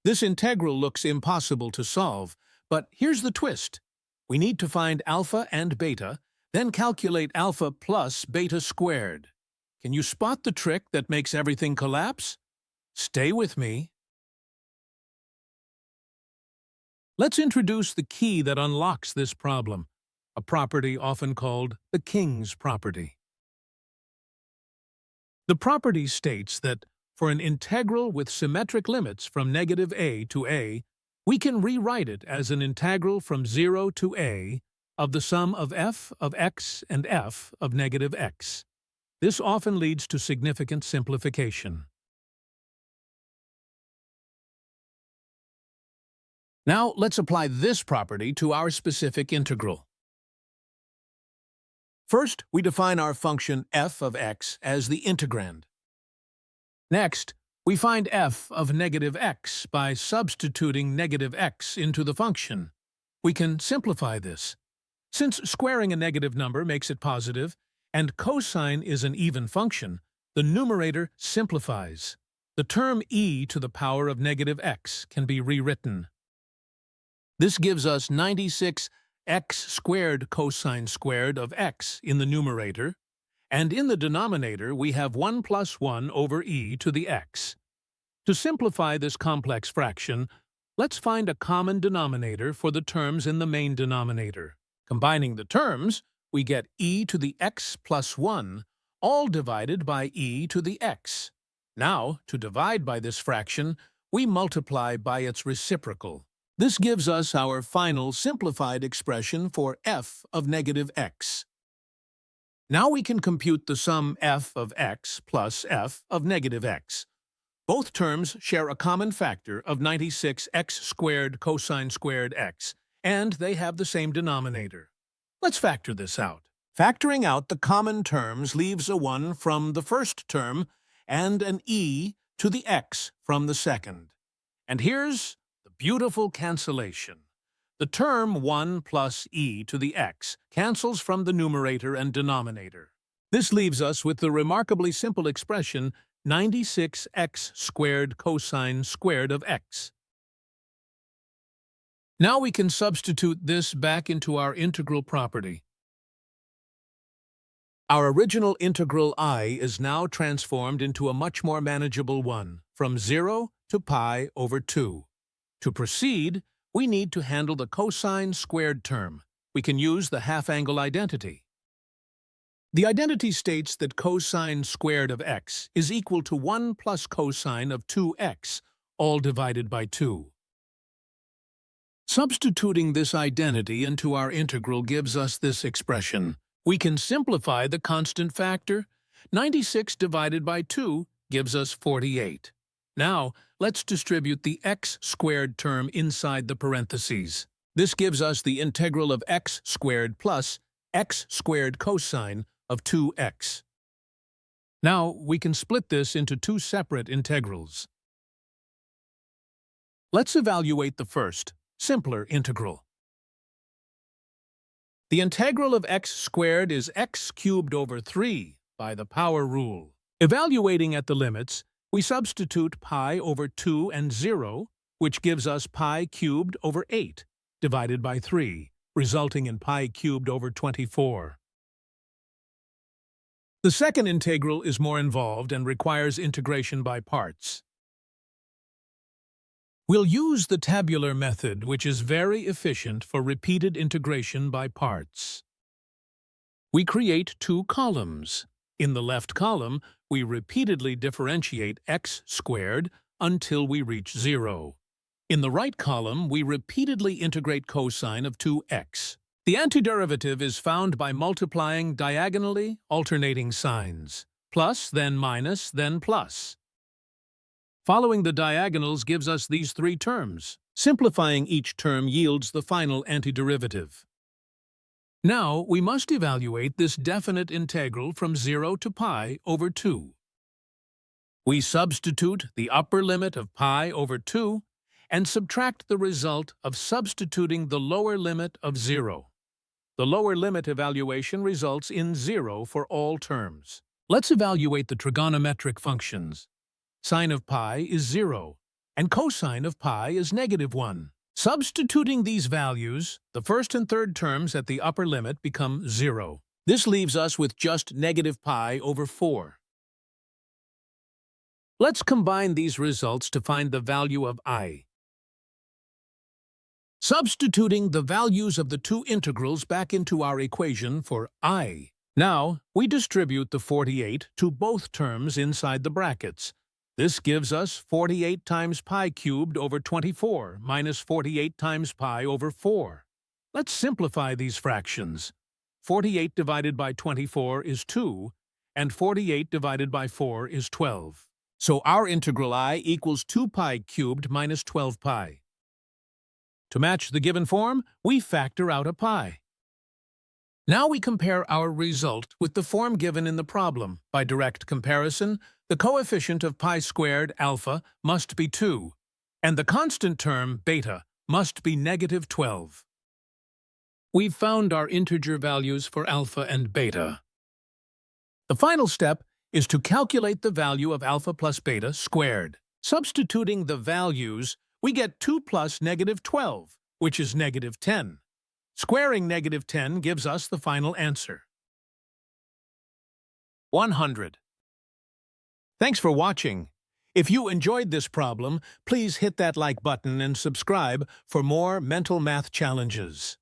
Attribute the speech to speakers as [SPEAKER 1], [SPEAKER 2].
[SPEAKER 1] This integral looks impossible to solve, but here's the twist. We need to find alpha and beta, then calculate alpha plus beta squared. Can you spot the trick that makes everything collapse? Stay with me. Let's introduce the key that unlocks this problem, a property often called the King's property. The property states that for an integral with symmetric limits from negative a to a, we can rewrite it as an integral from 0 to a of the sum of f of x and f of negative x. This often leads to significant simplification. Now let's apply this property to our specific integral. First, we define our function f of x as the integrand. Next, we find f of negative x by substituting negative x into the function. We can simplify this. Since squaring a negative number makes it positive, and cosine is an even function, the numerator simplifies. The term e to the power of negative x can be rewritten. This gives us 96 x squared cosine squared of x in the numerator, and in the denominator we have 1 plus 1 over e to the x. To simplify this complex fraction, let's find a common denominator for the terms in the main denominator. Combining the terms, we get e to the x plus 1, all divided by e to the x. Now, to divide by this fraction, we multiply by its reciprocal. This gives us our final simplified expression for f of negative x. Now we can compute the sum f of x plus f of negative x. Both terms share a common factor of 96 x squared cosine squared x, and they have the same denominator. Let's factor this out. Factoring out the common terms leaves a 1 from the first term and an e to the x from the second. And here's the beautiful cancellation. The term 1 plus e to the x cancels from the numerator and denominator. This leaves us with the remarkably simple expression 96x squared cosine squared of x. Now we can substitute this back into our integral property. Our original integral I is now transformed into a much more manageable one, from 0 to pi over 2. To proceed, we need to handle the cosine squared term. We can use the half-angle identity. The identity states that cosine squared of x is equal to 1 plus cosine of 2x, all divided by 2. Substituting this identity into our integral gives us this expression. We can simplify the constant factor. 96 divided by 2 gives us 48. Now, let's distribute the x squared term inside the parentheses. This gives us the integral of x squared plus x squared cosine of 2x. Now, we can split this into two separate integrals. Let's evaluate the first, simpler integral. The integral of x squared is x cubed over 3 by the power rule. Evaluating at the limits, we substitute pi over 2 and 0, which gives us pi cubed over 8, divided by 3, resulting in pi cubed over 24. The second integral is more involved and requires integration by parts. We'll use the tabular method, which is very efficient for repeated integration by parts. We create two columns. In the left column, we repeatedly differentiate x squared until we reach 0. In the right column, we repeatedly integrate cosine of 2x. The antiderivative is found by multiplying diagonally alternating signs. Plus, then minus, then plus. Following the diagonals gives us these three terms. Simplifying each term yields the final antiderivative. Now, we must evaluate this definite integral from 0 to pi over 2. We substitute the upper limit of pi over 2 and subtract the result of substituting the lower limit of 0. The lower limit evaluation results in 0 for all terms. Let's evaluate the trigonometric functions. Sine of pi is 0. and cosine of pi is -1. Substituting these values, the first and third terms at the upper limit become 0. This leaves us with just -pi/4. Let's combine these results to find the value of I. Substituting the values of the two integrals back into our equation for I. Now, we distribute the 48 to both terms inside the brackets. This gives us 48 times pi cubed over 24 minus 48 times pi over 4. Let's simplify these fractions. 48 divided by 24 is 2, and 48 divided by 4 is 12. So our integral I equals 2 pi cubed minus 12 pi. To match the given form, we factor out a pi. Now we compare our result with the form given in the problem. By direct comparison, the coefficient of pi squared, alpha, must be 2, and the constant term, beta, must be -12. We've found our integer values for alpha and beta. The final step is to calculate the value of alpha plus beta squared. Substituting the values, we get 2 plus -12, which is -10. Squaring -10 gives us the final answer. 100. Thanks for watching. If you enjoyed this problem, please hit that like button and subscribe for more mental math challenges.